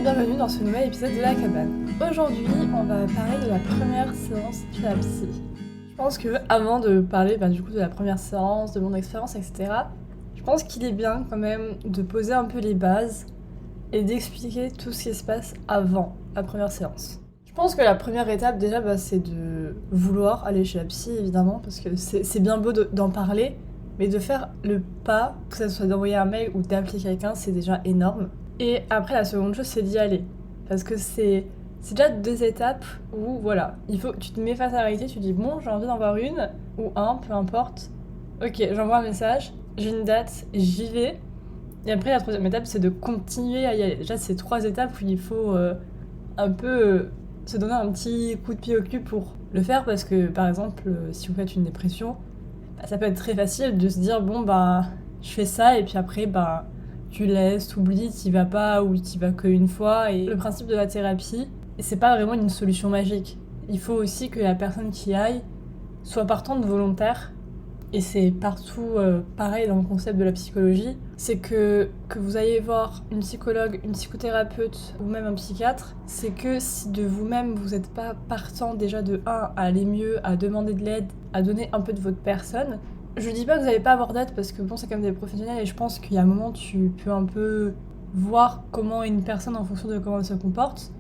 bienvenue dans ce nouvel épisode de La Cabane. Aujourd'hui, on va parler de la première séance chez la psy. Je pense que avant de parler du coup de la première séance, de mon expérience, etc., je pense qu'il est bien quand même de poser un peu les bases et d'expliquer tout ce qui se passe avant la première séance. Je pense que la première étape déjà, c'est de vouloir aller chez la psy évidemment, parce que c'est bien beau d'en parler, mais de faire le pas, que ce soit d'envoyer un mail ou d'appeler quelqu'un, c'est déjà énorme. Et après, la seconde chose, c'est d'y aller. Parce que c'est déjà deux étapes où, voilà, tu te mets face à la réalité, tu dis, bon, j'ai envie d'en voir une, ou un, peu importe. Ok, j'envoie un message, j'ai une date, j'y vais. Et après, la troisième étape, c'est de continuer à y aller. Déjà, c'est trois étapes où il faut un peu se donner un petit coup de pied au cul pour le faire. Parce que, par exemple, si vous faites une dépression, ça peut être très facile de se dire, bon, je fais ça, et puis après, tu laisses, t'oublies, t'y vas pas ou t'y vas qu'une fois. Et le principe de la thérapie, c'est pas vraiment une solution magique. Il faut aussi que la personne qui aille soit partante volontaire. Et c'est partout pareil dans le concept de la psychologie. C'est que vous ayez voir une psychologue, une psychothérapeute ou même un psychiatre, c'est que si de vous-même vous n'êtes pas partant déjà de 1 à aller mieux, à demander de l'aide, à donner un peu de votre personne, je dis pas que vous n'allez pas avoir d'aide parce que bon, c'est quand même des professionnels et je pense qu'il y a un moment tu peux un peu voir comment est une personne en fonction de comment elle se comporte,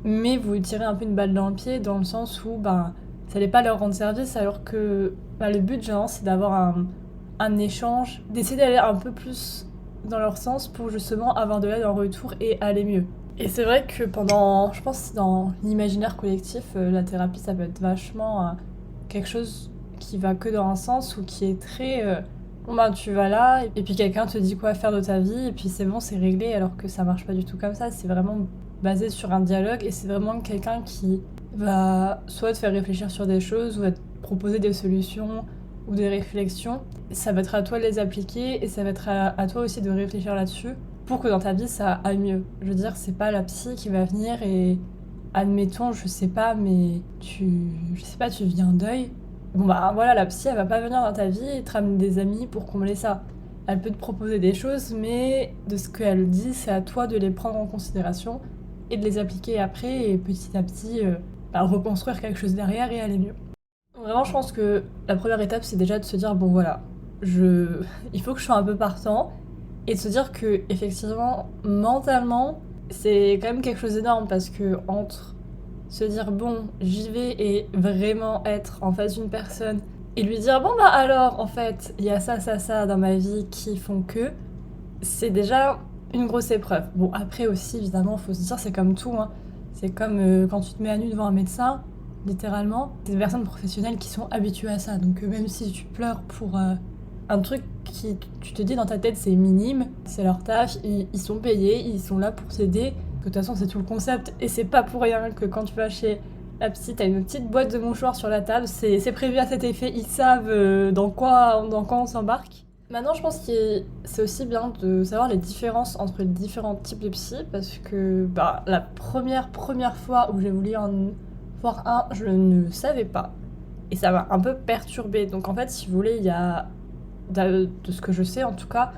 mais vous tirez un peu une balle dans le pied dans le sens où ça n'allait pas leur rendre service alors que le but généralement c'est d'avoir un échange, d'essayer d'aller un peu plus dans leur sens pour justement avoir de l'aide en retour et aller mieux. Et c'est vrai que je pense dans l'imaginaire collectif, la thérapie ça peut être vachement quelque chose qui va que dans un sens ou qui est très tu vas là et puis quelqu'un te dit quoi faire de ta vie et puis c'est bon, c'est réglé, alors que ça marche pas du tout comme ça. C'est vraiment basé sur un dialogue et c'est vraiment quelqu'un qui va soit te faire réfléchir sur des choses ou va te proposer des solutions ou des réflexions. Ça va être à toi de les appliquer et ça va être à toi aussi de réfléchir là-dessus pour que dans ta vie ça aille mieux. Je veux dire, c'est pas la psy qui va venir et admettons, je sais pas, tu vis un deuil. Voilà, la psy elle va pas venir dans ta vie et te ramener des amis pour combler ça. Elle peut te proposer des choses, mais de ce qu'elle dit, c'est à toi de les prendre en considération et de les appliquer après et petit à petit reconstruire quelque chose derrière et aller mieux. Vraiment, je pense que la première étape, c'est déjà de se dire, il faut que je sois un peu partant et de se dire que, effectivement, mentalement, c'est quand même quelque chose d'énorme parce que entre se dire, bon, j'y vais et vraiment être en face d'une personne et lui dire, alors, en fait, il y a ça dans ma vie qui font que, c'est déjà une grosse épreuve. Bon, après aussi, évidemment, faut se dire, c'est comme tout, hein. C'est comme quand tu te mets à nu devant un médecin, littéralement, des personnes professionnelles qui sont habituées à ça. Donc même si tu pleures pour un truc qui, tu te dis dans ta tête, c'est minime, c'est leur tâche, ils sont payés, ils sont là pour t'aider. De toute façon, c'est tout le concept. Et c'est pas pour rien que quand tu vas chez la psy, t'as une petite boîte de mouchoirs sur la table, c'est prévu à cet effet, ils savent dans quoi on s'embarque. Maintenant, je pense que c'est aussi bien de savoir les différences entre les différents types de psy, parce que la première fois où j'ai voulu en voir un, je ne savais pas. Et ça m'a un peu perturbée. Donc en fait, si vous voulez, il y a, de ce que je sais en tout cas,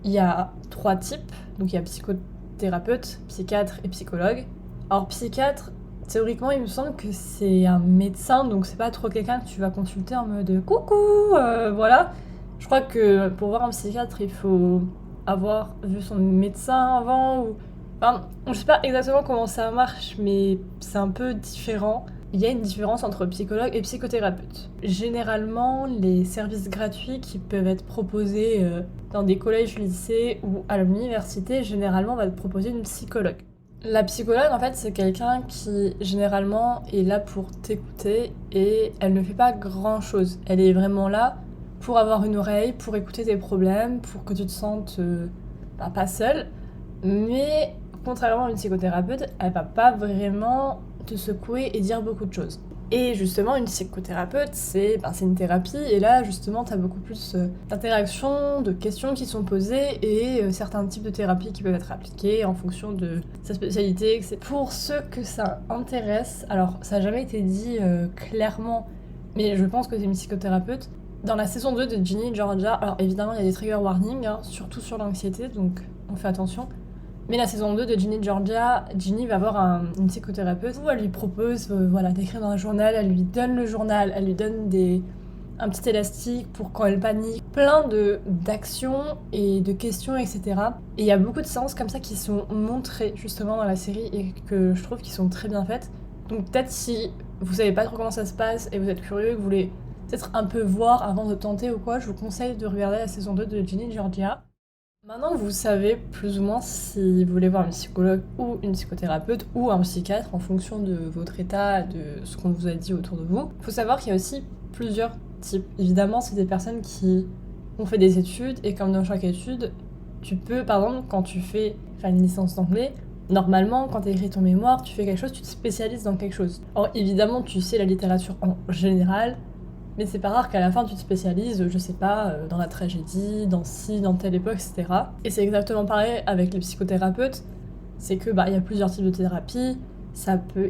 il y a 3 types. Donc il y a psychothérapeute, psychiatre et psychologue. Alors psychiatre, théoriquement, il me semble que c'est un médecin, donc c'est pas trop quelqu'un que tu vas consulter en mode coucou, voilà. Je crois que pour voir un psychiatre, il faut avoir vu son médecin avant ou... je sais pas exactement comment ça marche, mais c'est un peu différent. Il y a une différence entre psychologue et psychothérapeute. Généralement, les services gratuits qui peuvent être proposés dans des collèges, lycées ou à l'université, généralement, va te proposer une psychologue. La psychologue, en fait, c'est quelqu'un qui, généralement, est là pour t'écouter et elle ne fait pas grand-chose. Elle est vraiment là pour avoir une oreille, pour écouter tes problèmes, pour que tu te sentes pas seule. Mais contrairement à une psychothérapeute, elle va pas vraiment te secouer et dire beaucoup de choses. Et justement, une psychothérapeute, c'est une thérapie, et là, justement, t'as beaucoup plus d'interactions, de questions qui sont posées, et certains types de thérapies qui peuvent être appliquées en fonction de sa spécialité. Pour ceux que ça intéresse, alors ça n'a jamais été dit clairement, mais je pense que c'est une psychothérapeute. Dans la saison 2 de Ginny et Georgia, alors évidemment, il y a des trigger warnings, hein, surtout sur l'anxiété, donc on fait attention. Mais la saison 2 de Ginny Georgia, Ginny va voir une psychothérapeute où elle lui propose voilà, d'écrire dans un journal, elle lui donne le journal, elle lui donne un petit élastique pour quand elle panique, plein d'actions et de questions, etc. Et il y a beaucoup de séances comme ça qui sont montrées justement dans la série et que je trouve qui sont très bien faites. Donc peut-être si vous savez pas trop comment ça se passe et vous êtes curieux et que vous voulez peut-être un peu voir avant de tenter ou quoi, je vous conseille de regarder la saison 2 de Ginny Georgia. Maintenant que vous savez plus ou moins si vous voulez voir un psychologue ou une psychothérapeute ou un psychiatre en fonction de votre état, de ce qu'on vous a dit autour de vous, il faut savoir qu'il y a aussi plusieurs types. Évidemment, c'est des personnes qui ont fait des études et comme dans chaque étude, tu peux, par exemple, quand tu fais une licence d'anglais, normalement, quand tu écris ton mémoire, tu fais quelque chose, tu te spécialises dans quelque chose. Or, évidemment, tu sais la littérature en général, mais c'est pas rare qu'à la fin tu te spécialises, je sais pas, dans la tragédie, dans telle époque, etc. Et c'est exactement pareil avec les psychothérapeutes, c'est que il y a plusieurs types de thérapie,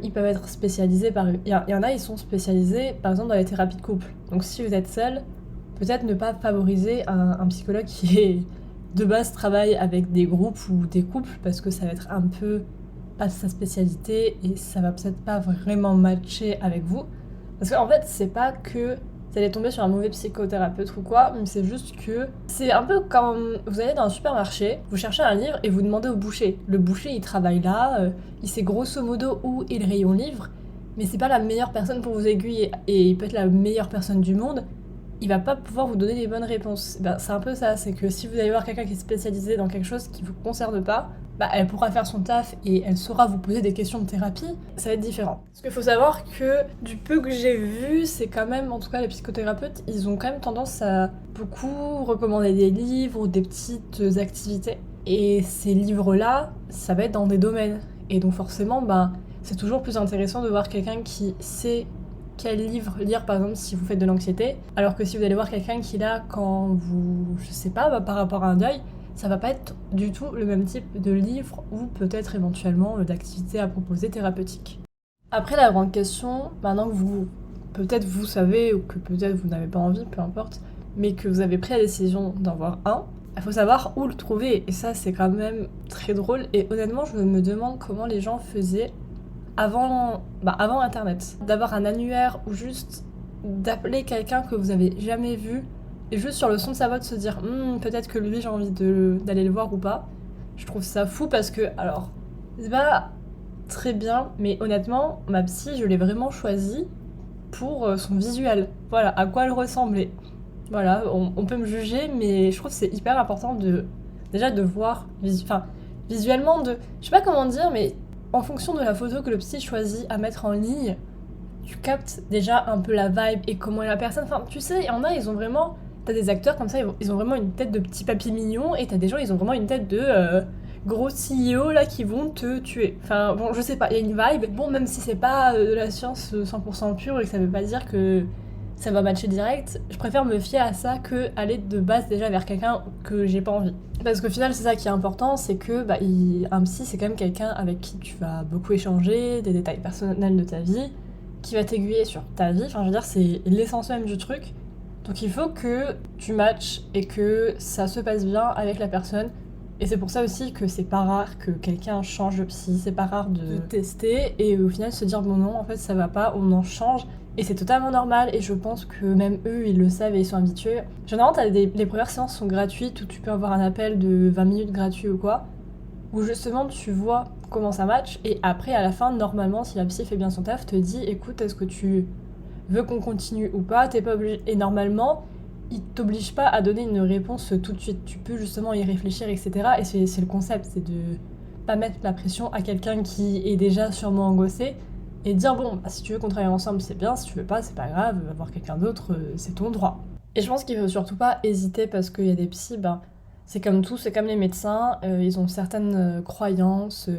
ils peuvent être spécialisés il y en a, ils sont spécialisés par exemple dans les thérapies de couple. Donc si vous êtes seul, peut-être ne pas favoriser un psychologue qui est de base travaille avec des groupes ou des couples parce que ça va être un peu pas sa spécialité et ça va peut-être pas vraiment matcher avec vous. Parce qu'en fait, c'est pas que vous allez tomber sur un mauvais psychothérapeute ou quoi, mais c'est juste que c'est un peu comme vous allez dans un supermarché, vous cherchez un livre et vous demandez au boucher. Le boucher, il travaille là, il sait grosso modo où est le rayon livre, mais c'est pas la meilleure personne pour vous aiguiller et il peut être la meilleure personne du monde, il va pas pouvoir vous donner les bonnes réponses. C'est un peu ça, c'est que si vous allez voir quelqu'un qui est spécialisé dans quelque chose qui vous concerne pas, elle pourra faire son taf et elle saura vous poser des questions de thérapie, ça va être différent. Parce qu'il faut savoir que du peu que j'ai vu, c'est quand même, en tout cas les psychothérapeutes, ils ont quand même tendance à beaucoup recommander des livres ou des petites activités. Et ces livres-là, ça va être dans des domaines. Et donc forcément, c'est toujours plus intéressant de voir quelqu'un qui sait quel livre lire, par exemple, si vous faites de l'anxiété, alors que si vous allez voir quelqu'un qui l'a quand vous, je sais pas, par rapport à un deuil, ça va pas être du tout le même type de livre ou peut-être éventuellement d'activité à proposer thérapeutique. Après la grande question, maintenant que peut-être vous savez ou que peut-être vous n'avez pas envie, peu importe, mais que vous avez pris la décision d'en voir un, il faut savoir où le trouver et ça c'est quand même très drôle et honnêtement je me demande comment les gens faisaient avant internet, d'avoir un annuaire ou juste d'appeler quelqu'un que vous avez jamais vu et juste sur le son de sa voix de se dire peut-être que lui j'ai envie d'aller le voir ou pas. Je trouve ça fou parce que, alors, c'est pas très bien, mais honnêtement, ma psy, je l'ai vraiment choisie pour son visuel. Voilà, à quoi elle ressemblait. Voilà, on peut me juger, mais je trouve que c'est hyper important déjà de voir, visuellement, je sais pas comment dire, mais en fonction de la photo que le psy choisit à mettre en ligne, tu captes déjà un peu la vibe et comment est la personne. Enfin, tu sais, il y en a, ils ont vraiment... T'as des acteurs comme ça, ils ont vraiment une tête de petit papy mignon, et t'as des gens, ils ont vraiment une tête de gros CEO là qui vont te tuer. Enfin, bon, je sais pas, il y a une vibe. Bon, même si c'est pas de la science 100% pure et que ça veut pas dire que ça va matcher direct, je préfère me fier à ça que aller de base déjà vers quelqu'un que j'ai pas envie. Parce qu'au final, c'est ça qui est important, c'est que un psy, c'est quand même quelqu'un avec qui tu vas beaucoup échanger, des détails personnels de ta vie, qui va t'aiguiller sur ta vie. Enfin, je veux dire, c'est l'essence même du truc. Donc il faut que tu matches et que ça se passe bien avec la personne. Et c'est pour ça aussi que c'est pas rare que quelqu'un change de psy, c'est pas rare de tester et au final se dire bon non, en fait ça va pas, on en change. Et c'est totalement normal et je pense que même eux ils le savent et ils sont habitués. Généralement les premières séances sont gratuites où tu peux avoir un appel de 20 minutes gratuit ou quoi, où justement tu vois comment ça match et après à la fin normalement si la psy fait bien son taf te dit écoute est-ce que tu veux qu'on continue ou pas, t'es pas obligé. Et normalement ils t'obligent pas à donner une réponse tout de suite, tu peux justement y réfléchir etc. Et c'est le concept, c'est de pas mettre la pression à quelqu'un qui est déjà sûrement angoissé et dire bon si tu veux qu'on travaille ensemble c'est bien, si tu veux pas c'est pas grave, va voir quelqu'un d'autre, c'est ton droit. Et je pense qu'il faut surtout pas hésiter parce qu'il y a des psys, c'est comme tout, c'est comme les médecins, ils ont certaines croyances,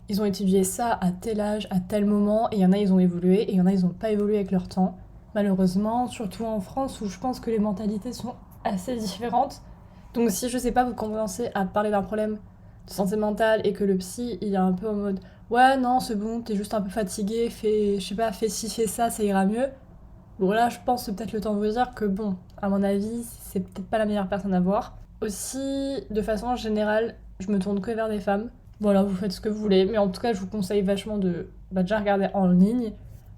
ils ont étudié ça à tel âge, à tel moment, et il y en a ils ont évolué, et il y en a ils ont pas évolué avec leur temps. Malheureusement, surtout en France où je pense que les mentalités sont assez différentes. Donc si je sais pas, vous commencez à parler d'un problème de santé mentale et que le psy il est un peu en mode ouais non c'est bon, t'es juste un peu fatigué, fais ci, fais ça ira mieux. Bon là je pense que c'est peut-être le temps de vous dire que bon, à mon avis, c'est peut-être pas la meilleure personne à voir. Aussi, de façon générale, je me tourne que vers des femmes Voilà, vous faites ce que vous voulez. Mais en tout cas, je vous conseille vachement de déjà regarder en ligne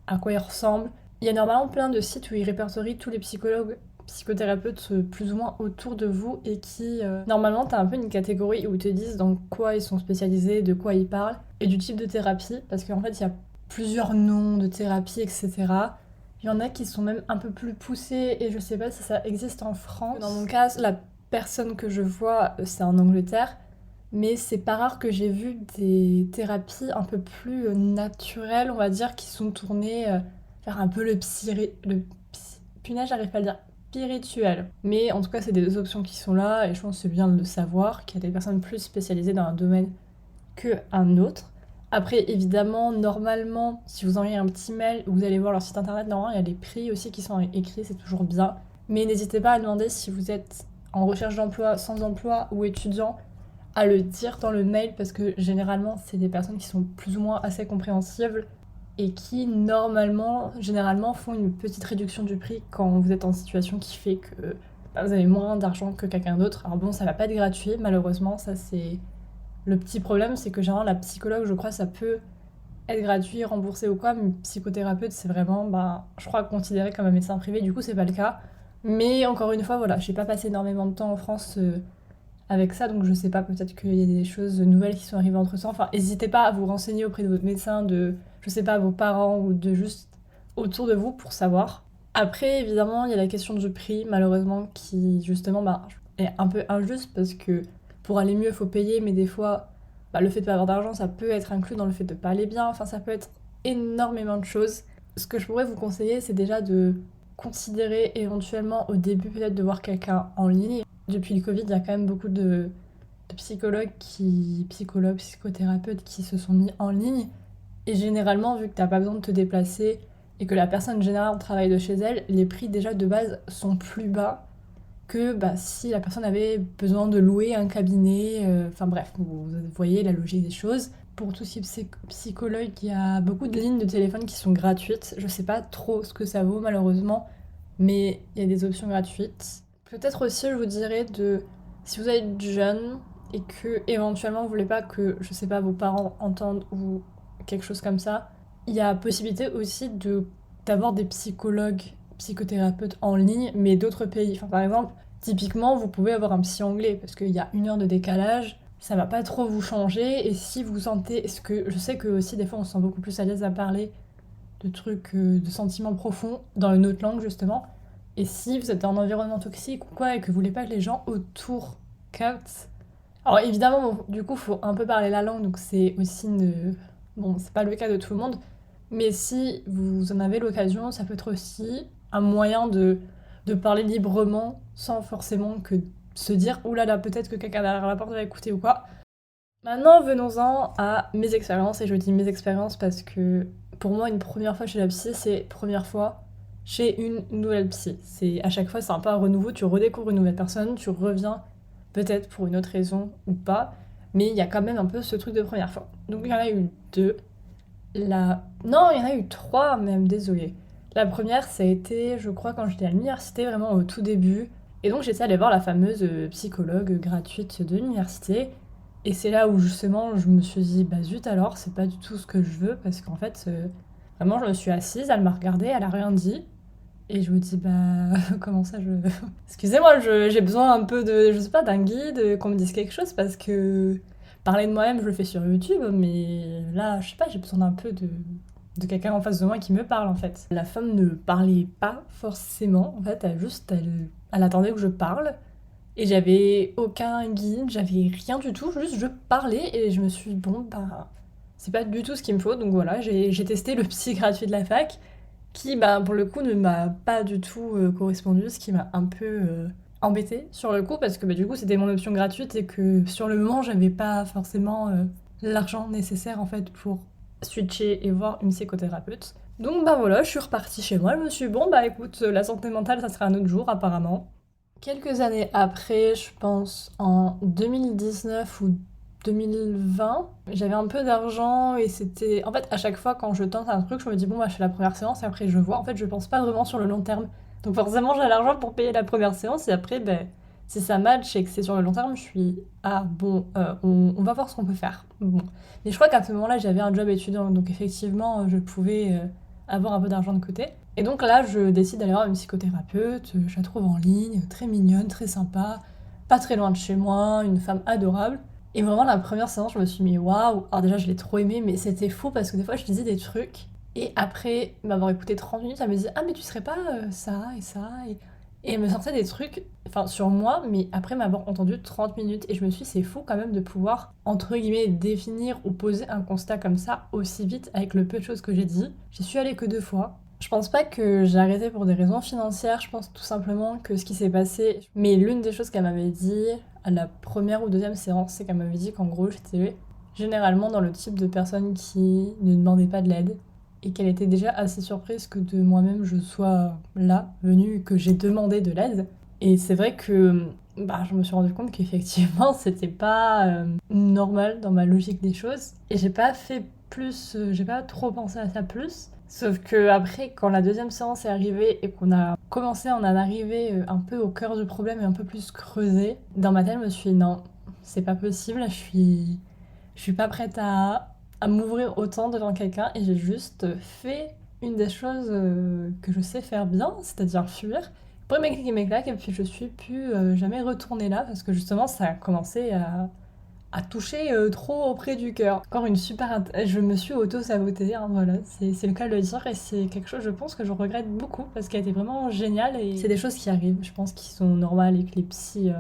à quoi il ressemble. Il y a normalement plein de sites où ils répertorient tous les psychologues, psychothérapeutes plus ou moins autour de vous et qui, normalement, t'as un peu une catégorie où ils te disent dans quoi ils sont spécialisés, de quoi ils parlent et du type de thérapie. Parce qu'en fait, il y a plusieurs noms de thérapie, etc. Il y en a qui sont même un peu plus poussés et je sais pas si ça existe en France. Dans mon cas, la personne que je vois, c'est en Angleterre. Mais c'est pas rare que j'ai vu des thérapies un peu plus naturelles, on va dire, qui sont tournées vers un peu punaise, j'arrive pas à le dire, spirituel. Mais en tout cas, c'est des options qui sont là, et je pense que c'est bien de le savoir, qu'il y a des personnes plus spécialisées dans un domaine qu'un autre. Après, évidemment, normalement, si vous envoyez un petit mail, vous allez voir leur site internet, normalement, il y a des prix aussi qui sont écrits, c'est toujours bien. Mais n'hésitez pas à demander si vous êtes en recherche d'emploi, sans emploi ou étudiant, à le dire dans le mail parce que généralement c'est des personnes qui sont plus ou moins assez compréhensibles et qui normalement, généralement font une petite réduction du prix quand vous êtes en situation qui fait que vous avez moins d'argent que quelqu'un d'autre. Alors bon, ça va pas être gratuit malheureusement, ça c'est le petit problème, c'est que généralement la psychologue, je crois, ça peut être gratuit, remboursé ou quoi, mais psychothérapeute c'est vraiment, je crois, considéré comme un médecin privé, du coup c'est pas le cas. Mais encore une fois, voilà, j'ai pas passé énormément de temps en France avec ça, donc je sais pas, peut-être qu'il y a des choses nouvelles qui sont arrivées entre temps. Enfin, n'hésitez pas à vous renseigner auprès de votre médecin, de, je sais pas, vos parents ou de juste autour de vous pour savoir. Après, évidemment, il y a la question du prix, malheureusement, qui justement est un peu injuste parce que pour aller mieux, il faut payer, mais des fois, le fait de pas avoir d'argent, ça peut être inclus dans le fait de pas aller bien. Enfin, ça peut être énormément de choses. Ce que je pourrais vous conseiller, c'est déjà de considérer éventuellement au début peut-être de voir quelqu'un en ligne. Depuis le Covid, il y a quand même beaucoup de psychologues, psychothérapeutes qui se sont mis en ligne. Et généralement, vu que t'as pas besoin de te déplacer et que la personne généralement travaille de chez elle, les prix déjà de base sont plus bas que si la personne avait besoin de louer un cabinet. Enfin bref, vous voyez la logique des choses. Pour tout ce qui est psychologue, il y a beaucoup de lignes de téléphone qui sont gratuites. Je sais pas trop ce que ça vaut malheureusement, mais il y a des options gratuites. Peut-être aussi, je vous dirais si vous êtes jeune et que éventuellement vous voulez pas que, je sais pas, vos parents entendent ou quelque chose comme ça, il y a possibilité aussi d'avoir des psychologues, psychothérapeutes en ligne, mais d'autres pays. Enfin, par exemple, typiquement, vous pouvez avoir un psy anglais parce qu'il y a 1 heure de décalage. Ça va pas trop vous changer, et si vous sentez, ce que je sais que aussi des fois on se sent beaucoup plus à l'aise à parler de trucs, de sentiments profonds dans une autre langue justement, et si vous êtes dans un environnement toxique ou quoi et que vous voulez pas que les gens autour captent. Alors évidemment, bon, du coup, faut un peu parler la langue, donc c'est aussi une. Bon, c'est pas le cas de tout le monde, mais si vous en avez l'occasion, ça peut être aussi un moyen de parler librement sans forcément que se dire oulala, là là, peut-être que quelqu'un derrière la porte va écouter ou quoi. Maintenant, venons-en à mes expériences, et je dis mes expériences parce que pour moi, une première fois chez la psy, c'est première fois chez une nouvelle psy. C'est à chaque fois, c'est un peu un renouveau, tu redécouvres une nouvelle personne, tu reviens peut-être pour une autre raison ou pas, mais il y a quand même un peu ce truc de première fois. Donc il y en a eu 2. Non, il y en a eu 3 même, désolée. La première, ça a été, je crois, quand j'étais à l'université, vraiment au tout début. Et donc j'étais allée voir la fameuse psychologue gratuite de l'université. Et c'est là où justement je me suis dit, zut alors, c'est pas du tout ce que je veux, parce qu'en fait, vraiment, je me suis assise, elle m'a regardée, elle a rien dit. Et je me dis, comment ça, Excusez-moi, j'ai besoin un peu de, je sais pas, d'un guide, qu'on me dise quelque chose, parce que parler de moi-même, je le fais sur YouTube, mais là, je sais pas, j'ai besoin d'un peu de quelqu'un en face de moi qui me parle, en fait. La femme ne parlait pas forcément, en fait, elle attendait que je parle, et j'avais aucun guide, j'avais rien du tout, juste je parlais, et je me suis dit, bon, c'est pas du tout ce qu'il me faut, donc voilà, j'ai testé le psy gratuit de la fac, qui, pour le coup, ne m'a pas du tout correspondu, ce qui m'a un peu embêtée sur le coup, parce que du coup, c'était mon option gratuite et que sur le moment, j'avais pas forcément l'argent nécessaire en fait pour switcher et voir une psychothérapeute. Donc voilà, je suis repartie chez moi, je me suis dit, bon écoute, la santé mentale, ça sera un autre jour apparemment. Quelques années après, je pense en 2019 ou 2020, j'avais un peu d'argent et c'était... En fait, à chaque fois quand je tente un truc, je me dis bon, je fais la première séance et après je vois. En fait, je pense pas vraiment sur le long terme. Donc forcément, j'ai l'argent pour payer la première séance et après, Si ça match et que c'est sur le long terme, je suis ah bon, on va voir ce qu'on peut faire. Bon. Mais je crois qu'à ce moment-là, j'avais un job étudiant, donc effectivement, je pouvais avoir un peu d'argent de côté. Et donc là, je décide d'aller voir une psychothérapeute. Je la trouve en ligne, très mignonne, très sympa, pas très loin de chez moi, une femme adorable. Et vraiment, la première séance, je me suis mis waouh. Alors déjà, je l'ai trop aimé, mais c'était fou parce que des fois, je disais des trucs. Et après m'avoir écouté 30 minutes, elle me disait ah, mais tu serais pas ça et ça. Et elle me sortait des trucs, enfin sur moi, mais après m'avoir entendu 30 minutes. Et je me suis dit, c'est fou quand même de pouvoir, entre guillemets, définir ou poser un constat comme ça aussi vite avec le peu de choses que j'ai dit. J'y suis allée que 2 fois. Je pense pas que j'ai arrêté pour des raisons financières, je pense tout simplement que ce qui s'est passé. Mais l'une des choses qu'elle m'avait dit à la première ou deuxième séance, c'est qu'elle m'avait dit qu'en gros, j'étais généralement dans le type de personne qui ne demandait pas de l'aide et qu'elle était déjà assez surprise que de moi-même je sois là, venue, que j'ai demandé de l'aide. Et c'est vrai que je me suis rendu compte qu'effectivement c'était pas normal dans ma logique des choses. Et j'ai pas fait plus, j'ai pas trop pensé à ça plus. Sauf que après, quand la deuxième séance est arrivée et qu'on a commencé à en arriver un peu au cœur du problème et un peu plus creusé, dans ma tête je me suis dit non, c'est pas possible, je suis pas prête à m'ouvrir autant devant quelqu'un et j'ai juste fait une des choses que je sais faire bien, c'est-à-dire fuir. Pour mes clics et mes claques, et puis je suis plus jamais retournée là parce que justement ça a commencé à toucher trop auprès du cœur. Encore une super. Je me suis auto-sabotée, hein, voilà, c'est le cas de le dire et c'est quelque chose, je pense, que je regrette beaucoup parce qu'elle était vraiment géniale et c'est des choses qui arrivent, je pense, qui sont normales et que les psys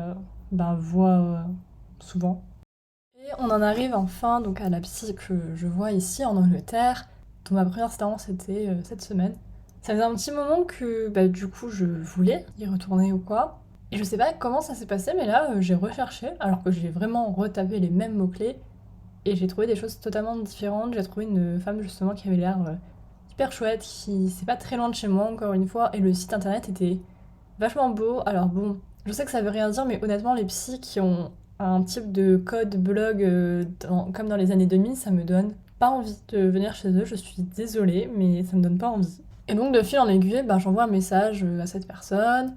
voient souvent. Et on en arrive enfin donc à la psy que je vois ici en Angleterre. Donc ma première séance c'était cette semaine. Ça faisait un petit moment que du coup je voulais y retourner ou quoi. Et je sais pas comment ça s'est passé, mais là j'ai recherché alors que j'ai vraiment retapé les mêmes mots-clés et j'ai trouvé des choses totalement différentes. J'ai trouvé une femme justement qui avait l'air hyper chouette, qui c'est pas très loin de chez moi encore une fois, et le site internet était vachement beau. Alors bon, je sais que ça veut rien dire, mais honnêtement, les psys qui ont un type de code blog comme dans les années 2000, ça me donne pas envie de venir chez eux. Je suis désolée, mais ça me donne pas envie. Et donc de fil en aiguille, j'envoie un message à cette personne.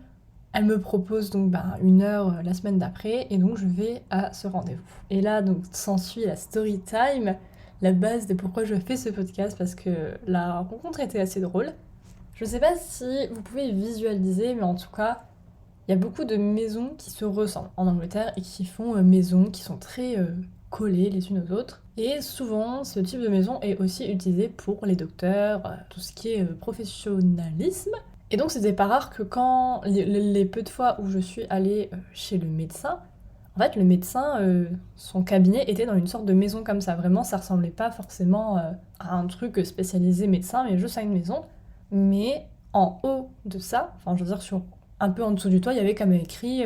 Elle me propose donc une heure la semaine d'après, et donc je vais à ce rendez-vous. Et là, donc s'ensuit la story time, la base de pourquoi je fais ce podcast, parce que la rencontre était assez drôle. Je sais pas si vous pouvez visualiser, mais en tout cas, il y a beaucoup de maisons qui se ressemblent en Angleterre et qui font maisons qui sont très collées les unes aux autres. Et souvent, ce type de maison est aussi utilisé pour les docteurs, tout ce qui est professionnalisme. Et donc, c'était pas rare que quand les peu de fois où je suis allée chez le médecin, en fait, le médecin, son cabinet était dans une sorte de maison comme ça. Vraiment, ça ressemblait pas forcément à un truc spécialisé médecin, mais juste à une maison. Mais en haut de ça, enfin, je veux dire, un peu en dessous du toit, il y avait quand même écrit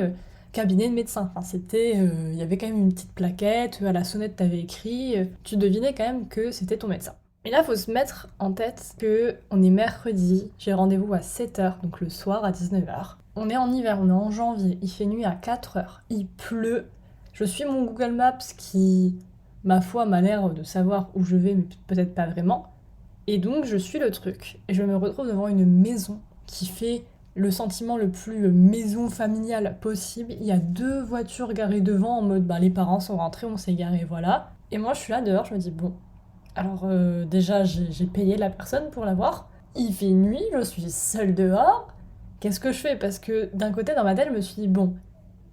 cabinet de médecin. Enfin, il y avait quand même une petite plaquette, à la sonnette, t'avais écrit, tu devinais quand même que c'était ton médecin. Et là, il faut se mettre en tête que on est mercredi, j'ai rendez-vous à 7h, donc le soir à 19h. On est en hiver, on est en janvier, il fait nuit à 4h, il pleut. Je suis mon Google Maps qui, ma foi, m'a l'air de savoir où je vais, mais peut-être pas vraiment. Et donc, je suis le truc. Et je me retrouve devant une maison qui fait le sentiment le plus maison familiale possible. Il y a 2 voitures garées devant en mode les parents sont rentrés, on s'est garé, voilà. Et moi, je suis là dehors, je me dis bon. Alors déjà, j'ai payé la personne pour la voir. Il fait nuit, je suis seule dehors. Qu'est-ce que je fais? Parce que d'un côté, dans ma tête, je me suis dit, bon,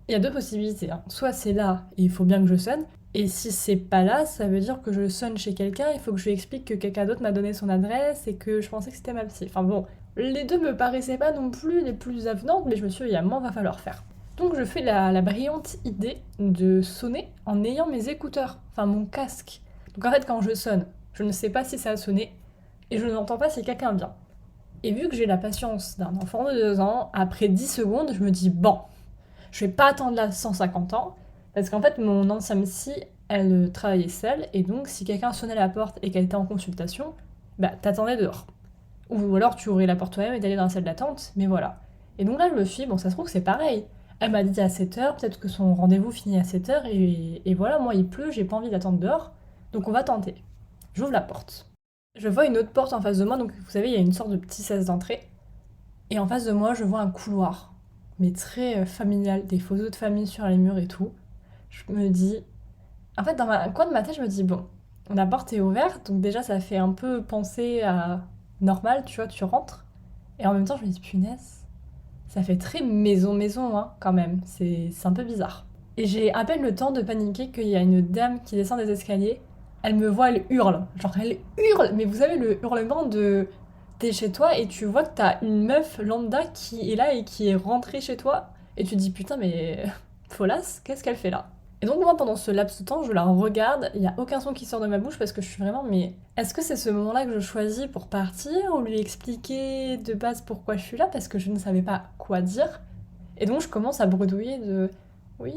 il y a 2 possibilités. Hein. Soit c'est là, et il faut bien que je sonne. Et si c'est pas là, ça veut dire que je sonne chez quelqu'un, il faut que je lui explique que quelqu'un d'autre m'a donné son adresse et que je pensais que c'était ma psy. Enfin bon, les 2 me paraissaient pas non plus les plus avenantes, mais je me suis dit, il y a un moment, va falloir faire. Donc je fais la brillante idée de sonner en ayant mes écouteurs, enfin mon casque. Donc en fait, quand je sonne, je ne sais pas si ça a sonné et je n'entends pas si quelqu'un vient. Et vu que j'ai la patience d'un enfant de 2 ans, après 10 secondes, je me dis bon, je vais pas attendre là 150 ans, parce qu'en fait, mon ancienne psy, elle travaillait seule, et donc si quelqu'un sonnait à la porte et qu'elle était en consultation, t'attendais dehors. Ou alors tu ouvrais la porte toi-même et t'allais dans la salle d'attente, mais voilà. Et donc là, je me suis dit, bon, ça se trouve que c'est pareil. Elle m'a dit à 7h, peut-être que son rendez-vous finit à 7h, et voilà, moi il pleut, j'ai pas envie d'attendre dehors, donc on va tenter. J'ouvre la porte. Je vois une autre porte en face de moi, donc vous savez, il y a une sorte de petit sas d'entrée. Et en face de moi, je vois un couloir. mais très familial, des photos de famille sur les murs et tout. Je me dis, en fait, dans un coin de ma tête, je me dis, bon, la porte est ouverte, donc déjà, ça fait un peu penser à normal, tu vois, tu rentres. Et en même temps, je me dis, punaise, ça fait très maison-maison, hein, quand même. C'est un peu bizarre. Et j'ai à peine le temps de paniquer qu'il y a une dame qui descend des escaliers. Elle me voit, elle hurle. Genre, elle hurle. Mais vous savez, le hurlement de... T'es chez toi et tu vois que t'as une meuf lambda qui est là et qui est rentrée chez toi. Et tu te dis, putain, mais... Folasse, qu'est-ce qu'elle fait là? Et donc moi, pendant ce laps de temps, je la regarde, il n'y a aucun son qui sort de ma bouche parce que je suis vraiment, mais est-ce que c'est ce moment-là que je choisis pour partir ou lui expliquer de base pourquoi je suis là parce que je ne savais pas quoi dire? Et donc je commence à bredouiller de oui,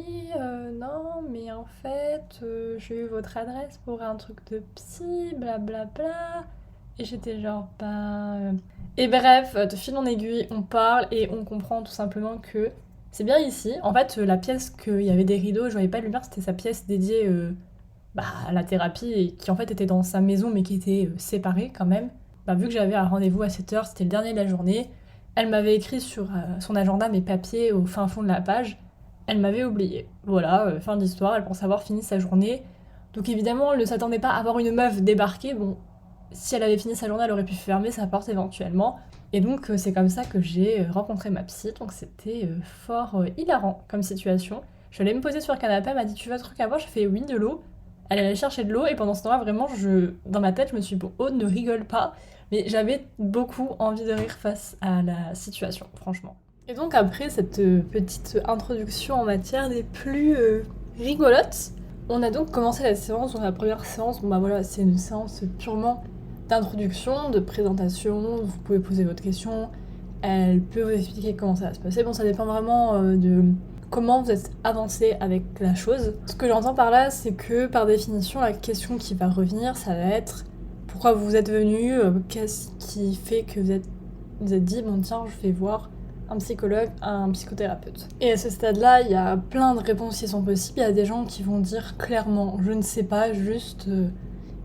non, mais en fait, j'ai eu votre adresse pour un truc de psy, blablabla. Et j'étais genre, Et bref, de fil en aiguille, on parle et on comprend tout simplement que c'est bien ici. En fait, la pièce qu'il y avait des rideaux, je voyais pas de lumière, c'était sa pièce dédiée à la thérapie et qui en fait était dans sa maison mais qui était séparée quand même. Bah, vu que j'avais un rendez-vous à 7 heures, c'était le dernier de la journée, elle m'avait écrit sur son agenda mes papiers au fin fond de la page. Elle m'avait oublié. Voilà, fin d'histoire, elle pense avoir fini sa journée. Donc évidemment, elle ne s'attendait pas à voir une meuf débarquer. Bon, si elle avait fini sa journée, elle aurait pu fermer sa porte éventuellement. Et donc c'est comme ça que j'ai rencontré ma psy, donc c'était fort hilarant comme situation. Je suis allée me poser sur le canapé, elle m'a dit tu veux un truc à boire? Je fais oui, de l'eau. Elle allait chercher de l'eau et pendant ce temps-là, vraiment, dans ma tête, je me suis dit bon, oh, ne rigole pas. Mais j'avais beaucoup envie de rire face à la situation, franchement. Et donc après cette petite introduction en matière des plus rigolotes, on a donc commencé la séance. Donc la première séance, bon bah voilà, c'est une séance purement d'introduction, de présentation. Vous pouvez poser votre question, elle peut vous expliquer comment ça va se passer. Bon, ça dépend vraiment de comment vous êtes avancé avec la chose. Ce que j'entends par là, c'est que par définition, la question qui va revenir, ça va être pourquoi vous êtes venu, qu'est-ce qui fait que vous êtes dit, bon tiens, je vais voir un psychologue, un psychothérapeute. Et à ce stade-là, il y a plein de réponses qui sont possibles. Il y a des gens qui vont dire clairement, je ne sais pas, juste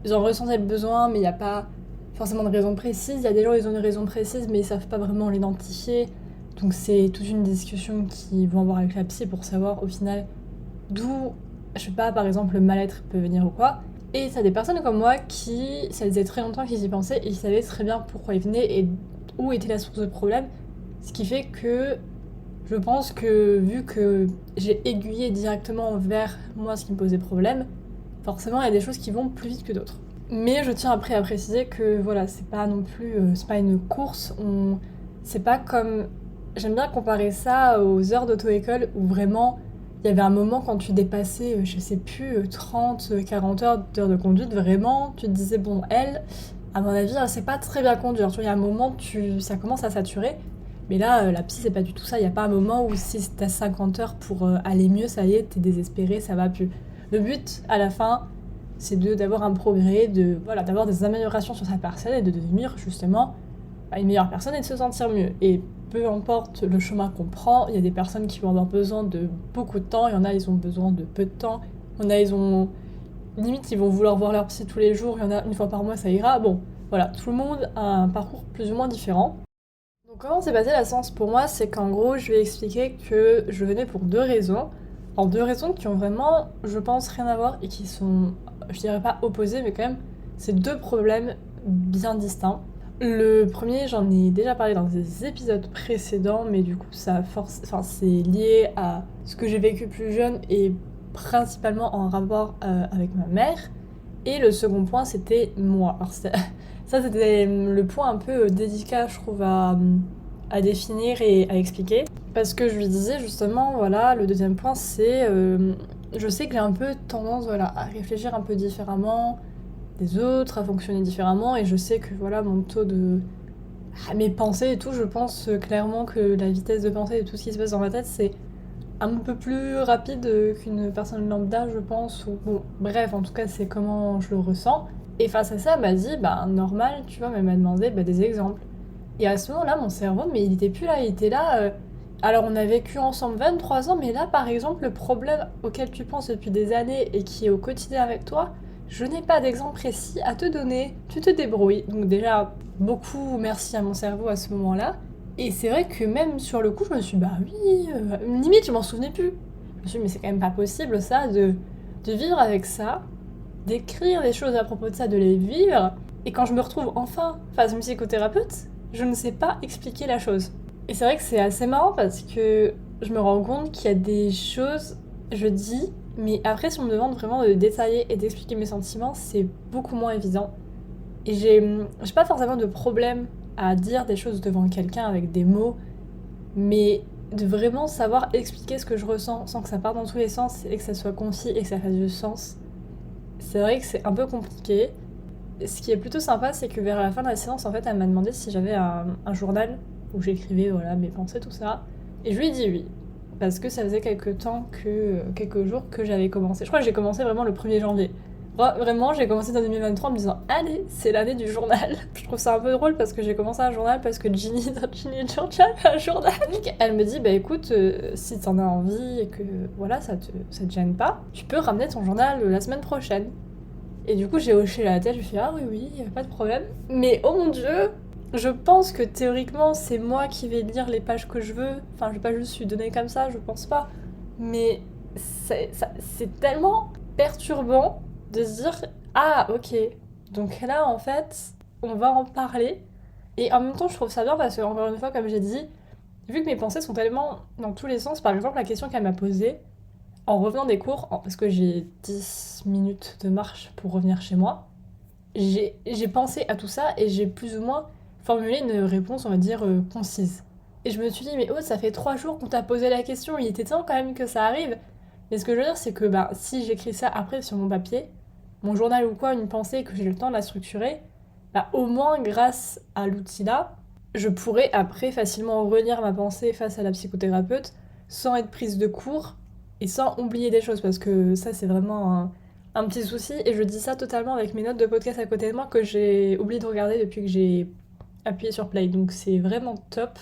ils ont ressenti le besoin, mais il n'y a pas forcément de raison précise. Il y a des gens, ils ont une raison précise, mais ils savent pas vraiment l'identifier. Donc c'est toute une discussion qu'ils vont avoir avec la psy pour savoir au final d'où, je sais pas, par exemple, le mal-être peut venir ou quoi. Et t'as des personnes comme moi qui, ça faisait très longtemps qu'ils y pensaient et ils savaient très bien pourquoi ils venaient et où était la source de problème. Ce qui fait que je pense que vu que j'ai aiguillé directement vers moi ce qui me posait problème, forcément il y a des choses qui vont plus vite que d'autres. Mais je tiens après à préciser que voilà, c'est pas non plus, c'est pas une course, c'est pas comme, j'aime bien comparer ça aux heures d'auto-école où vraiment il y avait un moment quand tu dépassais, je sais plus, 30, 40 heures d'heures de conduite, vraiment, tu te disais bon, elle, à mon avis, elle sait pas très bien conduire, tu vois, il y a un moment, ça commence à saturer. Mais là, la psy, c'est pas du tout ça. Il n'y a pas un moment où si t'as 50 heures pour aller mieux, ça y est, t'es désespéré, ça va plus. Le but, à la fin, c'est d'avoir un progrès, d'avoir des améliorations sur sa personne et de devenir justement une meilleure personne et de se sentir mieux. Et peu importe le chemin qu'on prend, il y a des personnes qui vont avoir besoin de beaucoup de temps, il y en a, ils ont besoin de peu de temps, il y en a, ils ont... Limite, ils vont vouloir voir leur psy tous les jours, il y en a une fois par mois, ça ira. Bon, voilà, tout le monde a un parcours plus ou moins différent. Donc comment s'est passée la séance pour moi, c'est qu'en gros, je lui ai expliqué que je venais pour deux raisons. Alors deux raisons qui ont vraiment, je pense, rien à voir et qui sont, je dirais pas opposées, mais quand même, c'est deux problèmes bien distincts. Le premier, j'en ai déjà parlé dans des épisodes précédents, mais du coup, c'est lié à ce que j'ai vécu plus jeune et principalement en rapport avec ma mère. Et le second point, c'était moi. Alors, ça, c'était le point un peu délicat, je trouve, à définir et à expliquer. Parce que je lui disais justement, voilà, le deuxième point, c'est... je sais que j'ai un peu tendance à réfléchir un peu différemment des autres, à fonctionner différemment, et je sais que voilà, mon taux de... mes pensées et tout, je pense clairement que la vitesse de pensée et tout ce qui se passe dans ma tête, c'est un peu plus rapide qu'une personne lambda, je pense. Ou bon, bref, en tout cas, c'est comment je le ressens. Et face à ça, elle m'a dit, bah, normal, tu vois, mais elle m'a demandé des exemples. Et à ce moment-là, mon cerveau, mais il était plus là, il était là. Alors, on a vécu ensemble 23 ans, mais là, par exemple, le problème auquel tu penses depuis des années et qui est au quotidien avec toi, je n'ai pas d'exemple précis à te donner. Tu te débrouilles. Donc, déjà, beaucoup merci à mon cerveau à ce moment-là. Et c'est vrai que même sur le coup, je me suis dit, bah oui, limite, je m'en souvenais plus. Je me suis dit, mais c'est quand même pas possible ça, de vivre avec ça, d'écrire des choses à propos de ça, de les vivre. Et quand je me retrouve enfin face à une psychothérapeute, je ne sais pas expliquer la chose. Et c'est vrai que c'est assez marrant parce que je me rends compte qu'il y a des choses, je dis, mais après, si on me demande vraiment de détailler et d'expliquer mes sentiments, c'est beaucoup moins évident. Et j'ai pas forcément de problème à dire des choses devant quelqu'un avec des mots, mais de vraiment savoir expliquer ce que je ressens sans que ça parte dans tous les sens et que ça soit concis et que ça fasse du sens. C'est vrai que c'est un peu compliqué. Ce qui est plutôt sympa, c'est que vers la fin de la séance, en fait, elle m'a demandé si j'avais un journal où j'écrivais voilà, mes pensées, tout ça. Et je lui ai dit oui. Parce que ça faisait quelques jours que j'avais commencé. Je crois que j'ai commencé vraiment le 1er janvier. Vraiment, j'ai commencé dans 2023 en me disant allez, c'est l'année du journal. Je trouve ça un peu drôle parce que j'ai commencé un journal parce que Ginny dans Ginny et Georgia a un journal. Elle me dit bah écoute, si t'en as envie et que voilà, ça te gêne pas, tu peux ramener ton journal la semaine prochaine. Et du coup, j'ai hoché la tête, je me suis dit, ah oui, oui, pas de problème. Mais oh mon dieu, je pense que théoriquement, c'est moi qui vais lire les pages que je veux. Enfin, je vais pas juste lui donner comme ça, je pense pas. Mais c'est tellement perturbant de se dire, ah ok, donc là, en fait, on va en parler. Et en même temps, je trouve ça bien parce que, encore une fois, comme j'ai dit, vu que mes pensées sont tellement dans tous les sens, par exemple, la question qu'elle m'a posée, en revenant des cours, parce que j'ai 10 minutes de marche pour revenir chez moi, j'ai pensé à tout ça et j'ai plus ou moins formulé une réponse, on va dire, concise. Et je me suis dit, mais oh, ça fait 3 jours qu'on t'a posé la question, il était temps quand même que ça arrive. Mais ce que je veux dire, c'est que bah, si j'écris ça après sur mon papier, mon journal ou quoi, une pensée, et que j'ai le temps de la structurer, bah, au moins grâce à l'outil-là, je pourrais après facilement relire ma pensée face à la psychothérapeute sans être prise de court et sans oublier des choses parce que ça c'est vraiment un petit souci et je dis ça totalement avec mes notes de podcast à côté de moi que j'ai oublié de regarder depuis que j'ai appuyé sur play, donc c'est vraiment top.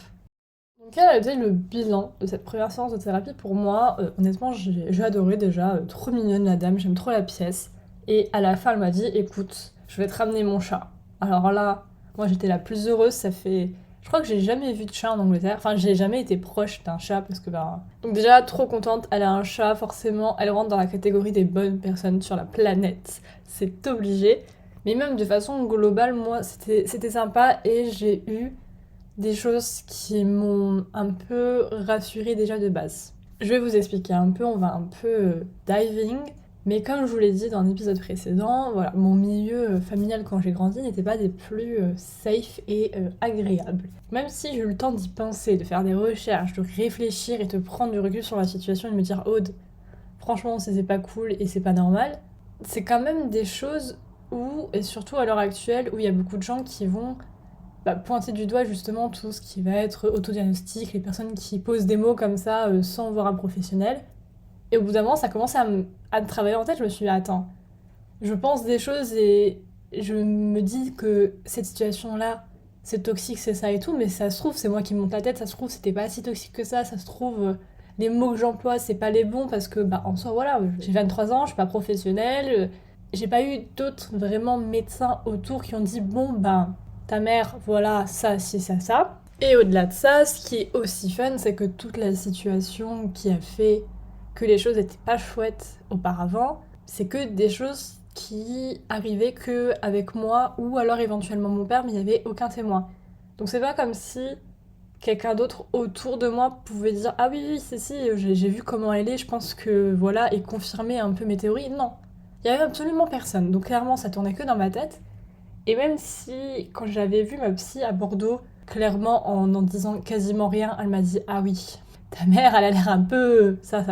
Donc elle a été le bilan de cette première séance de thérapie pour moi. Honnêtement j'ai adoré déjà, trop mignonne la dame, j'aime trop la pièce. Et à la fin elle m'a dit écoute, je vais te ramener mon chat. Alors là, moi j'étais la plus heureuse, ça fait... Je crois que j'ai jamais vu de chat en Angleterre, enfin j'ai jamais été proche d'un chat parce que bah... Donc déjà trop contente, elle a un chat forcément, elle rentre dans la catégorie des bonnes personnes sur la planète, c'est obligé. Mais même de façon globale, moi c'était sympa et j'ai eu des choses qui m'ont un peu rassurée déjà de base. Je vais vous expliquer un peu, on va un peu diving. Mais comme je vous l'ai dit dans l'épisode précédent, voilà, mon milieu familial quand j'ai grandi n'était pas des plus safe et agréables. Même si j'ai eu le temps d'y penser, de faire des recherches, de réfléchir et de prendre du recul sur la situation et de me dire Aude, franchement c'est pas cool et c'est pas normal, c'est quand même des choses où, et surtout à l'heure actuelle, où il y a beaucoup de gens qui vont pointer du doigt justement tout ce qui va être autodiagnostic, les personnes qui posent des mots comme ça sans voir un professionnel. Et au bout d'un moment, ça commence à me travailler en tête. Je me suis dit, attends, je pense des choses et je me dis que cette situation-là, c'est toxique, c'est ça et tout, mais ça se trouve, c'est moi qui me monte la tête, ça se trouve, c'était pas si toxique que ça se trouve, les mots que j'emploie, c'est pas les bons parce que, bah, en soi, voilà, j'ai 23 ans, je suis pas professionnelle, j'ai pas eu d'autres vraiment médecins autour qui ont dit, bon, ben, ta mère, voilà, ça, si, ça. Et au-delà de ça, ce qui est aussi fun, c'est que toute la situation qui a fait que les choses étaient pas chouettes auparavant, c'est que des choses qui arrivaient que avec moi ou alors éventuellement mon père, mais il n'y avait aucun témoin. Donc c'est pas comme si quelqu'un d'autre autour de moi pouvait dire ah oui oui c'est si j'ai vu comment elle est, je pense que voilà et confirmer un peu mes théories. Non, il y avait absolument personne. Donc clairement ça tournait que dans ma tête. Et même si quand j'avais vu ma psy à Bordeaux, clairement en n'en disant quasiment rien, elle m'a dit ah oui ta mère, elle a l'air un peu ça.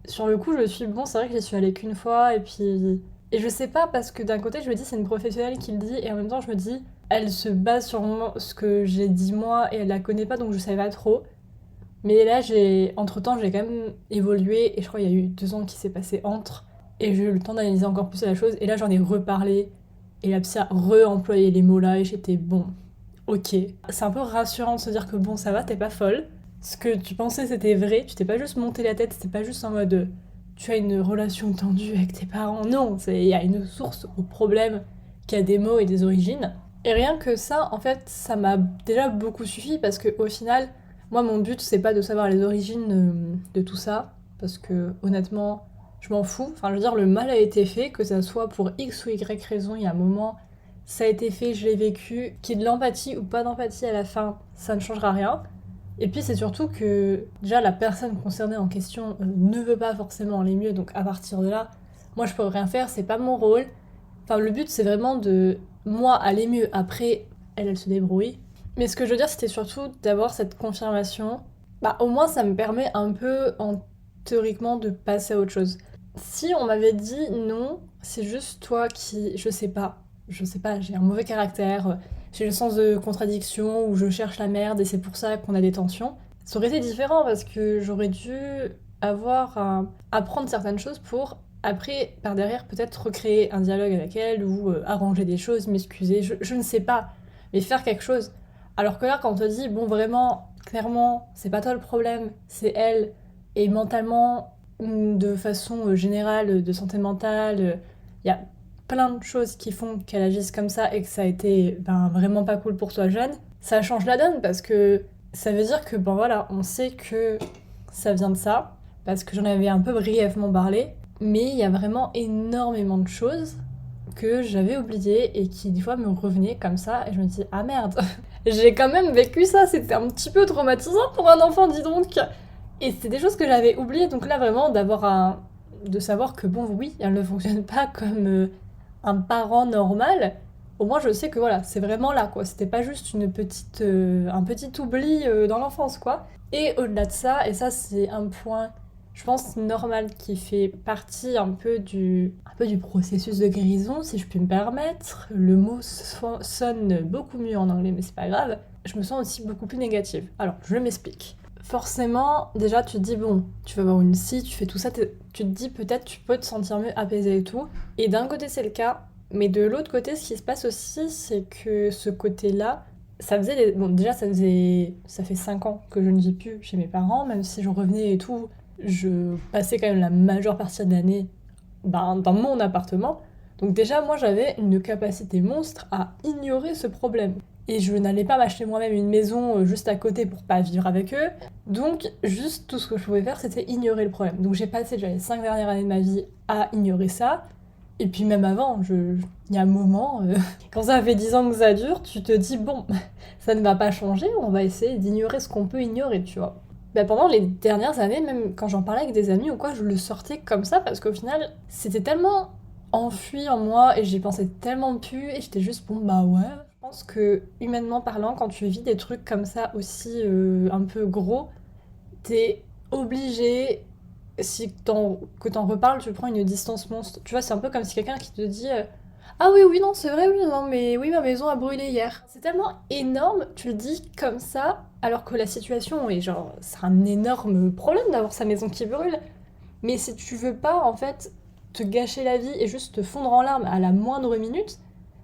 Sur le coup, je me suis dit, bon, c'est vrai que j'y suis allée qu'une fois, et puis... Et je sais pas, parce que d'un côté, je me dis, c'est une professionnelle qui le dit, et en même temps, je me dis, elle se base sur ce que j'ai dit moi, et elle la connaît pas, donc je savais pas trop. Mais là, entre-temps, j'ai quand même évolué, et je crois qu'il y a eu 2 ans qui s'est passé entre, et j'ai eu le temps d'analyser encore plus la chose, et là, j'en ai reparlé, et la psy a re-employé les mots là, et j'étais, bon, ok. C'est un peu rassurant de se dire que bon, ça va, t'es pas folle. Ce que tu pensais c'était vrai, tu t'es pas juste monté la tête, c'était pas juste en mode tu as une relation tendue avec tes parents. Non, il y a une source au problème qui a des mots et des origines. Et rien que ça, en fait, ça m'a déjà beaucoup suffi parce que au final, moi, mon but, c'est pas de savoir les origines de tout ça, parce que honnêtement, je m'en fous. Enfin, je veux dire, le mal a été fait, que ça soit pour X ou Y raison, il y a un moment, ça a été fait, je l'ai vécu. Qu'il y ait de l'empathie ou pas d'empathie à la fin, ça ne changera rien. Et puis, c'est surtout que déjà, la personne concernée en question ne veut pas forcément aller mieux, donc à partir de là, moi, je peux rien faire, c'est pas mon rôle. Enfin, le but, c'est vraiment de moi aller mieux. Après, elle se débrouille. Mais ce que je veux dire, c'était surtout d'avoir cette confirmation. Bah, au moins, ça me permet un peu, théoriquement, de passer à autre chose. Si on m'avait dit non, c'est juste toi qui, je sais pas, j'ai un mauvais caractère, j'ai le sens de contradiction, ou je cherche la merde et c'est pour ça qu'on a des tensions, ça aurait été différent parce que j'aurais dû avoir apprendre certaines choses pour après, par derrière, peut-être recréer un dialogue avec elle ou arranger des choses, m'excuser, je ne sais pas, mais faire quelque chose. Alors que là, quand on te dit, bon, vraiment, clairement, c'est pas toi le problème, c'est elle, et mentalement, de façon générale, de santé mentale, il y a plein de choses qui font qu'elle agisse comme ça et que ça a été vraiment pas cool pour toi jeune, ça change la donne parce que ça veut dire que, bon voilà, on sait que ça vient de ça, parce que j'en avais un peu brièvement parlé, mais il y a vraiment énormément de choses que j'avais oubliées et qui des fois me revenaient comme ça et je me dis ah merde, j'ai quand même vécu ça, c'était un petit peu traumatisant pour un enfant, dis donc. Et c'est des choses que j'avais oubliées, donc là vraiment de savoir que bon oui, elle ne fonctionne pas comme un parent normal. Au moins je sais que voilà, c'est vraiment là quoi, c'était pas juste un petit oubli dans l'enfance quoi. Et au-delà de ça, et ça c'est un point je pense normal qui fait partie un peu du processus de guérison, si je puis me permettre. Le mot sonne beaucoup mieux en anglais, mais c'est pas grave. Je me sens aussi beaucoup plus négative. Alors, je m'explique. Forcément, déjà, tu te dis, bon, tu vas voir une psy, tu fais tout ça, tu te dis peut-être tu peux te sentir mieux apaisé et tout. Et d'un côté, c'est le cas, mais de l'autre côté, ce qui se passe aussi, c'est que ce côté-là, Bon, déjà, ça fait 5 ans que je ne vis plus chez mes parents, même si je revenais et tout, je passais quand même la majeure partie de l'année dans mon appartement. Donc déjà, moi, j'avais une capacité monstre à ignorer ce problème. Et je n'allais pas m'acheter moi-même une maison juste à côté pour pas vivre avec eux. Donc, juste tout ce que je pouvais faire, c'était ignorer le problème. Donc j'ai passé déjà les 5 dernières années de ma vie à ignorer ça. Et puis même avant, il y a un moment, quand ça fait 10 ans que ça dure, tu te dis, bon, ça ne va pas changer, on va essayer d'ignorer ce qu'on peut ignorer, tu vois. Pendant les dernières années, même quand j'en parlais avec des amis ou quoi, je le sortais comme ça parce qu'au final, c'était tellement enfui en moi et j'y pensais tellement plus et j'étais juste bon bah ouais. Je pense que humainement parlant, quand tu vis des trucs comme ça aussi un peu gros, t'es obligé, si que t'en reparles, tu prends une distance monstre. Tu vois, c'est un peu comme si quelqu'un qui te dit ah oui, oui, non, c'est vrai, oui, non, mais oui, ma maison a brûlé hier. C'est tellement énorme, tu le dis comme ça, alors que la situation est genre, c'est un énorme problème d'avoir sa maison qui brûle. Mais si tu veux pas, en fait, te gâcher la vie et juste te fondre en larmes à la moindre minute,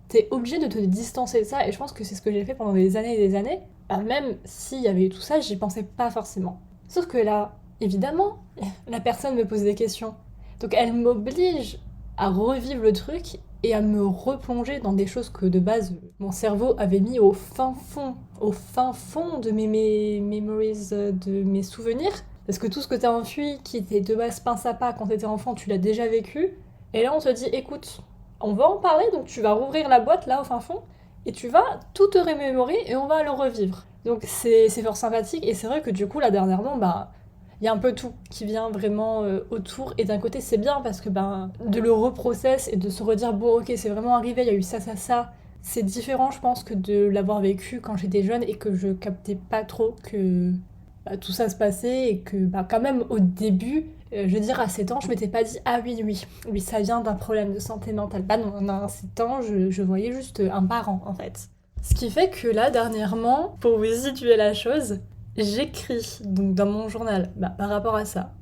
t'es obligé de te distancer de ça, et je pense que c'est ce que j'ai fait pendant des années et des années. Même s'il y avait eu tout ça, j'y pensais pas forcément. Sauf que là, évidemment, la personne me pose des questions. Donc elle m'oblige à revivre le truc et à me replonger dans des choses que de base mon cerveau avait mis au fin fond de mes memories, de mes souvenirs. Parce que tout ce que t'as enfui, qui était de base pince à pas quand t'étais enfant, tu l'as déjà vécu. Et là on te dit, écoute, on va en parler, donc tu vas rouvrir la boîte là au fin fond, et tu vas tout te remémorer et on va le revivre. Donc c'est fort sympathique, et c'est vrai que du coup là dernièrement, il y a un peu tout qui vient vraiment autour. Et d'un côté, c'est bien parce que de le reprocess et de se redire bon, ok, c'est vraiment arrivé, il y a eu ça, ça, ça. C'est différent, je pense, que de l'avoir vécu quand j'étais jeune et que je captais pas trop que tout ça se passait et que quand même au début, je veux dire, à 7 ans, je m'étais pas dit ah oui, oui, oui, ça vient d'un problème de santé mentale. Bah non, à 7 ans, je voyais juste un parent en fait. Ce qui fait que là, dernièrement, pour vous situer la chose, j'écris donc dans mon journal par rapport à ça.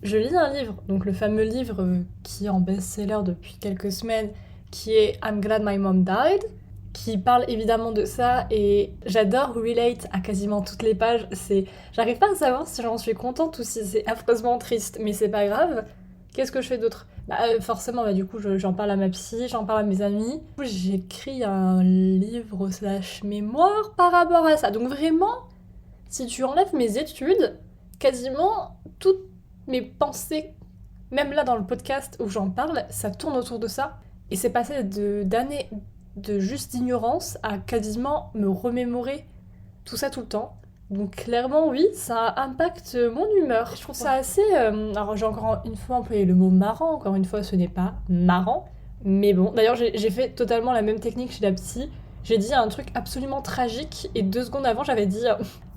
Je lis un livre, donc le fameux livre qui est en best-seller depuis quelques semaines, qui est I'm Glad My Mom Died, qui parle évidemment de ça, et j'adore relate à quasiment toutes les pages. J'arrive pas à savoir si j'en suis contente ou si c'est affreusement triste, mais c'est pas grave. Qu'est-ce que je fais d'autre? Forcément, du coup, j'en parle à ma psy, j'en parle à mes amis. Du coup, j'écris un livre slash mémoire par rapport à ça. Donc vraiment, si tu enlèves mes études, quasiment toutes mes pensées, même là dans le podcast où j'en parle, ça tourne autour de ça. Et c'est passé d'années de juste ignorance à quasiment me remémorer tout ça tout le temps. Donc clairement oui, ça impacte mon humeur. Je trouve ça assez... alors j'ai encore une fois employé le mot marrant, encore une fois ce n'est pas marrant. Mais bon, d'ailleurs j'ai fait totalement la même technique chez la psy. J'ai dit un truc absolument tragique et 2 secondes avant j'avais dit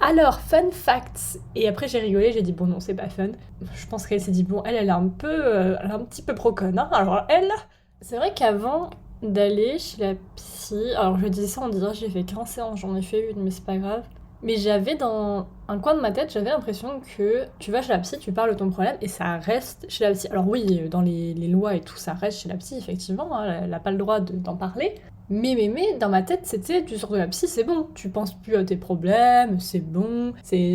alors fun facts, et après j'ai rigolé, j'ai dit bon non c'est pas fun. Je pense qu'elle s'est dit bon elle est un peu, elle est un petit peu pro-conne hein. Alors elle, c'est vrai qu'avant d'aller chez la psy, alors je dis ça on dirait j'ai fait 15 séances, j'en ai fait une mais c'est pas grave. Mais j'avais dans un coin de ma tête, j'avais l'impression que tu vas chez la psy, tu parles de ton problème et ça reste chez la psy. Alors oui, dans les lois et tout, ça reste chez la psy, effectivement, hein, elle n'a pas le droit d'en parler. Mais, dans ma tête, c'était tu sors de la psy, c'est bon, tu penses plus à tes problèmes, c'est bon,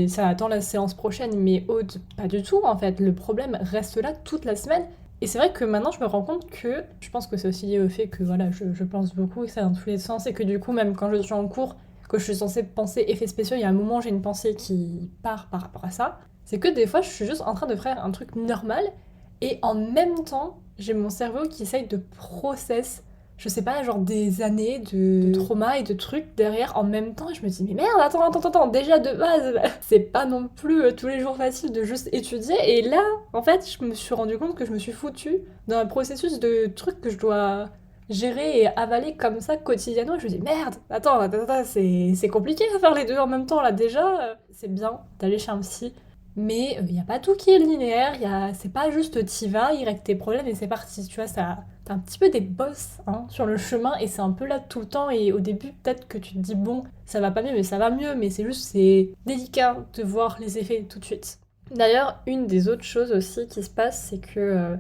ça attend la séance prochaine. Mais Aude, pas du tout en fait, le problème reste là toute la semaine. Et c'est vrai que maintenant je me rends compte que, je pense que c'est aussi lié au fait que voilà, je pense beaucoup, et que ça va dans tous les sens, et que du coup, même quand je suis en cours, que je suis censée penser effets spéciaux, il y a un moment j'ai une pensée qui part par rapport à ça. C'est que des fois je suis juste en train de faire un truc normal et en même temps j'ai mon cerveau qui essaye de process, je sais pas, genre des années de trauma et de trucs derrière en même temps et je me dis mais merde, attends, déjà de base, c'est pas non plus tous les jours facile de juste étudier et là en fait je me suis rendu compte que je me suis foutue dans un processus de trucs que je dois gérer et avaler comme ça quotidiennement. Et je me dis merde, attends, c'est compliqué à faire les deux en même temps là déjà. C'est bien d'aller chez un psy, mais il n'y a pas tout qui est linéaire, c'est pas juste t'y vas, il règle tes problèmes et c'est parti. Tu vois, ça, t'as un petit peu des bosses hein, sur le chemin et c'est un peu là tout le temps. Et au début, peut-être que tu te dis bon, ça va pas mieux, mais ça va mieux, mais c'est délicat de voir les effets tout de suite. D'ailleurs, une des autres choses aussi qui se passe, c'est que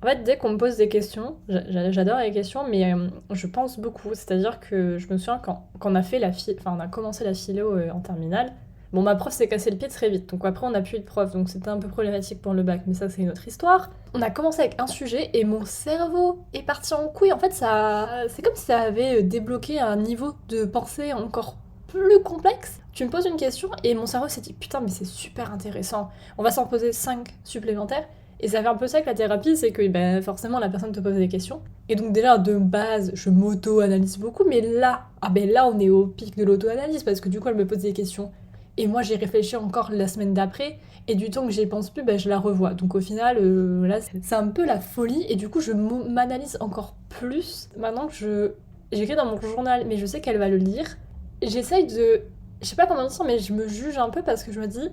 en fait, dès qu'on me pose des questions, j'adore les questions, mais je pense beaucoup. C'est-à-dire que je me souviens quand on a fait on a commencé la philo en terminale. Bon, ma prof s'est cassé le pied très vite, donc après on n'a plus eu de prof, donc c'était un peu problématique pour le bac, mais ça c'est une autre histoire. On a commencé avec un sujet et mon cerveau est parti en couille. En fait, c'est comme si ça avait débloqué un niveau de pensée encore plus complexe. Tu me poses une question et mon cerveau s'est dit putain, mais c'est super intéressant. On va s'en poser 5 supplémentaires. Et ça fait un peu ça que la thérapie, c'est que forcément la personne te pose des questions. Et donc déjà de base, je m'auto-analyse beaucoup, mais là, là on est au pic de l'auto-analyse parce que du coup elle me pose des questions. Et moi j'y réfléchis encore la semaine d'après, et du temps que j'y pense plus, je la revois. Donc au final, là c'est un peu la folie, et du coup je m'analyse encore plus. Maintenant que j'écris dans mon journal, mais je sais qu'elle va le lire, j'essaye de... Je sais pas comment dire, mais je me juge un peu parce que je me dis...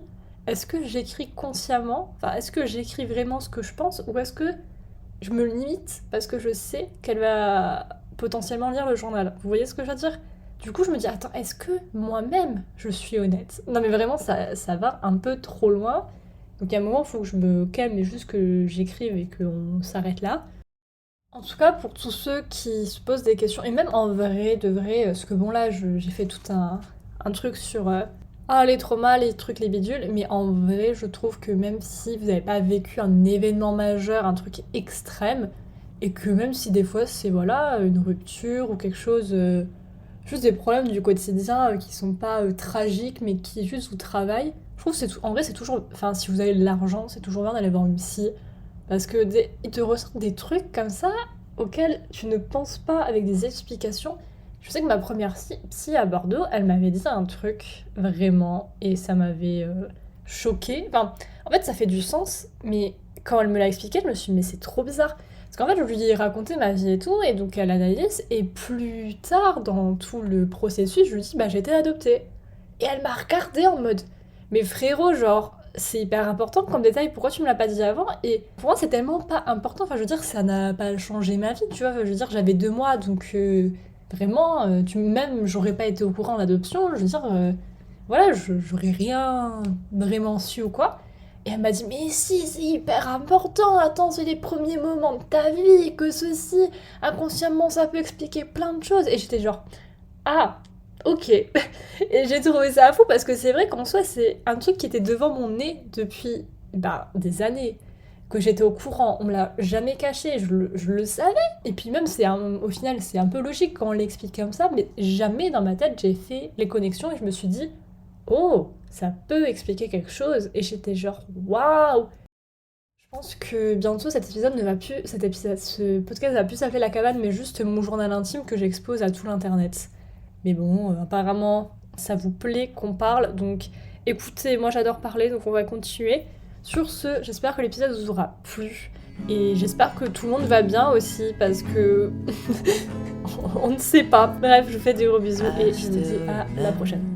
Est-ce que j'écris consciemment? Enfin, est-ce que j'écris vraiment ce que je pense? Ou est-ce que je me limite parce que je sais qu'elle va potentiellement lire le journal? Vous voyez ce que je veux dire? Du coup, je me dis, attends, est-ce que moi-même, je suis honnête? Non, mais vraiment, ça va un peu trop loin. Donc, il y a un moment, il faut que je me calme et juste que j'écrive et qu'on s'arrête là. En tout cas, pour tous ceux qui se posent des questions, et même en vrai, de vrai, parce que bon, là, j'ai fait tout un truc sur les traumas, les trucs, les bidules, mais en vrai, je trouve que même si vous n'avez pas vécu un événement majeur, un truc extrême, et que même si des fois c'est voilà une rupture ou quelque chose, juste des problèmes du quotidien qui sont pas tragiques, mais qui juste vous travaillent, je trouve que en vrai c'est toujours, enfin si vous avez de l'argent, c'est toujours bien d'aller voir une psy, parce que ils te ressortent des trucs comme ça auxquels tu ne penses pas avec des explications. Je sais que ma première psy à Bordeaux, elle m'avait dit un truc vraiment et ça m'avait choquée. Enfin, en fait, ça fait du sens, mais quand elle me l'a expliqué, je me suis dit, mais c'est trop bizarre. Parce qu'en fait, je lui ai raconté ma vie et tout, et donc elle analyse, et plus tard, dans tout le processus, je lui dis, j'ai été adoptée. Et elle m'a regardée en mode, mais frérot, genre, c'est hyper important comme détail, pourquoi tu me l'as pas dit avant? Et pour moi, c'est tellement pas important, enfin, je veux dire, ça n'a pas changé ma vie, tu vois, je veux dire, j'avais 2 mois, donc vraiment, même j'aurais pas été au courant de l'adoption, je veux dire, voilà, j'aurais rien vraiment su ou quoi. Et elle m'a dit, mais si, c'est hyper important, attends, c'est les premiers moments de ta vie, que ceci, inconsciemment, ça peut expliquer plein de choses. Et j'étais genre, ah, ok. Et j'ai trouvé ça fou parce que c'est vrai qu'en soi, c'est un truc qui était devant mon nez depuis des années. que j'étais au courant, on me l'a jamais caché, je le savais. Et puis même, au final, c'est un peu logique quand on l'explique comme ça, mais jamais dans ma tête, j'ai fait les connexions et je me suis dit, oh, ça peut expliquer quelque chose. Et j'étais genre, waouh! Je pense que bientôt cet épisode ne va plus, ce podcast va plus s'appeler La Cabane, mais juste mon journal intime que j'expose à tout l'internet. Mais bon, apparemment, ça vous plaît qu'on parle, donc écoutez, moi j'adore parler, donc on va continuer. Sur ce, j'espère que l'épisode vous aura plu. Et j'espère que tout le monde va bien aussi, parce que on ne sait pas. Bref, je vous fais des gros bisous et je vous dis à la prochaine.